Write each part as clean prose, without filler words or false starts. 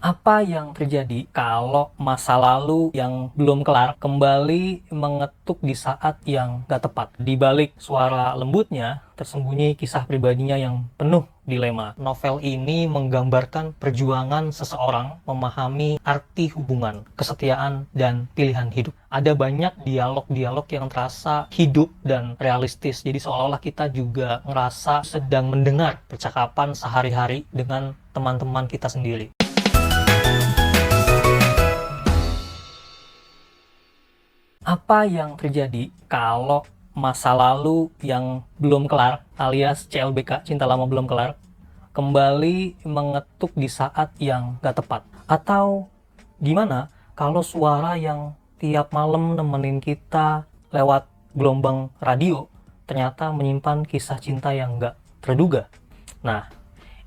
Apa yang terjadi kalau masa lalu yang belum kelar kembali mengetuk di saat yang gak tepat? Di balik suara lembutnya, tersembunyi kisah pribadinya yang penuh dilema. Novel ini menggambarkan perjuangan seseorang memahami arti hubungan, kesetiaan, dan pilihan hidup. Ada banyak dialog-dialog yang terasa hidup dan realistis. Jadi seolah-olah kita juga ngerasa sedang mendengar percakapan sehari-hari dengan teman-teman kita sendiri. Apa yang terjadi kalau masa lalu yang belum kelar alias CLBK, cinta lama belum kelar, kembali mengetuk di saat yang gak tepat? Atau gimana kalau suara yang tiap malam nemenin kita lewat gelombang radio ternyata menyimpan kisah cinta yang gak terduga? Nah,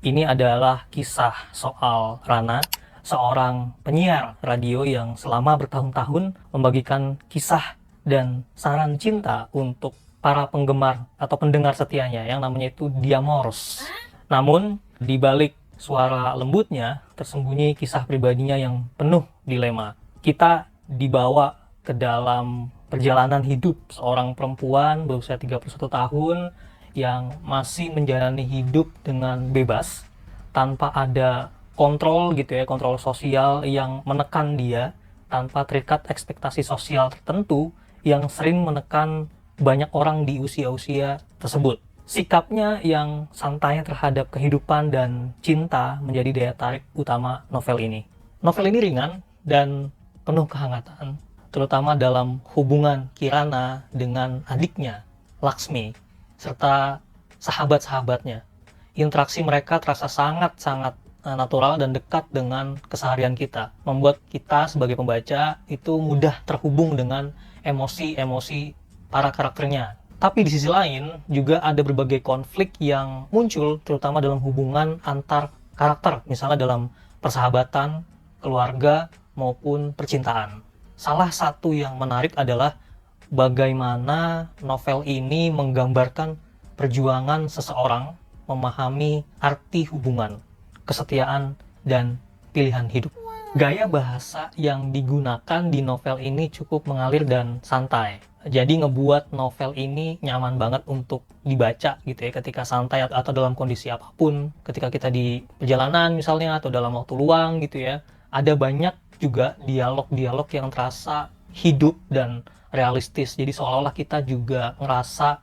ini adalah kisah soal Rana, seorang penyiar radio yang selama bertahun-tahun membagikan kisah dan saran cinta untuk para penggemar atau pendengar setianya yang namanya itu Diamors. Namun, di balik suara lembutnya tersembunyi kisah pribadinya yang penuh dilema. Kita dibawa ke dalam perjalanan hidup seorang perempuan berusia 31 tahun yang masih menjalani hidup dengan bebas tanpa ada kontrol gitu ya, kontrol sosial yang menekan dia, tanpa terikat ekspektasi sosial tertentu yang sering menekan banyak orang di usia-usia tersebut. Sikapnya yang santai terhadap kehidupan dan cinta menjadi daya tarik utama novel ini. Novel ini ringan dan penuh kehangatan, terutama dalam hubungan Kirana dengan adiknya, Laksmi, serta sahabat-sahabatnya. Interaksi mereka terasa sangat-sangat natural dan dekat dengan keseharian kita, membuat kita sebagai pembaca itu mudah terhubung dengan emosi-emosi para karakternya. Tapi di sisi lain juga ada berbagai konflik yang muncul, terutama dalam hubungan antar karakter, misalnya dalam persahabatan, keluarga, maupun percintaan. Salah satu yang menarik adalah bagaimana novel ini menggambarkan perjuangan seseorang memahami arti hubungan, kesetiaan, dan pilihan hidup. Gaya bahasa yang digunakan di novel ini cukup mengalir dan santai. Jadi ngebuat novel ini nyaman banget untuk dibaca gitu ya, ketika santai atau dalam kondisi apapun, ketika kita di perjalanan misalnya atau dalam waktu luang gitu ya. Ada banyak juga dialog-dialog yang terasa hidup dan realistis. Jadi seolah-olah kita juga ngerasa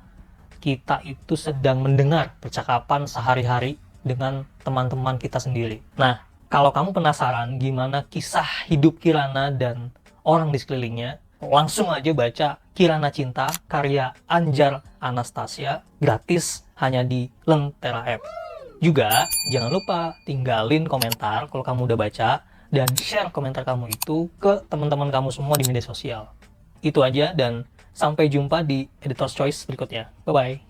kita itu sedang mendengar percakapan sehari-hari dengan teman-teman kita sendiri. Nah, kalau kamu penasaran gimana kisah hidup Kirana dan orang di sekelilingnya, langsung aja baca Kirana Cinta karya Anjar Anastasia, gratis hanya di Lentera App. Juga jangan lupa tinggalin komentar kalau kamu udah baca dan share komentar kamu itu ke teman-teman kamu semua di media sosial. Itu aja dan sampai jumpa di Editor's Choice berikutnya. Bye-bye.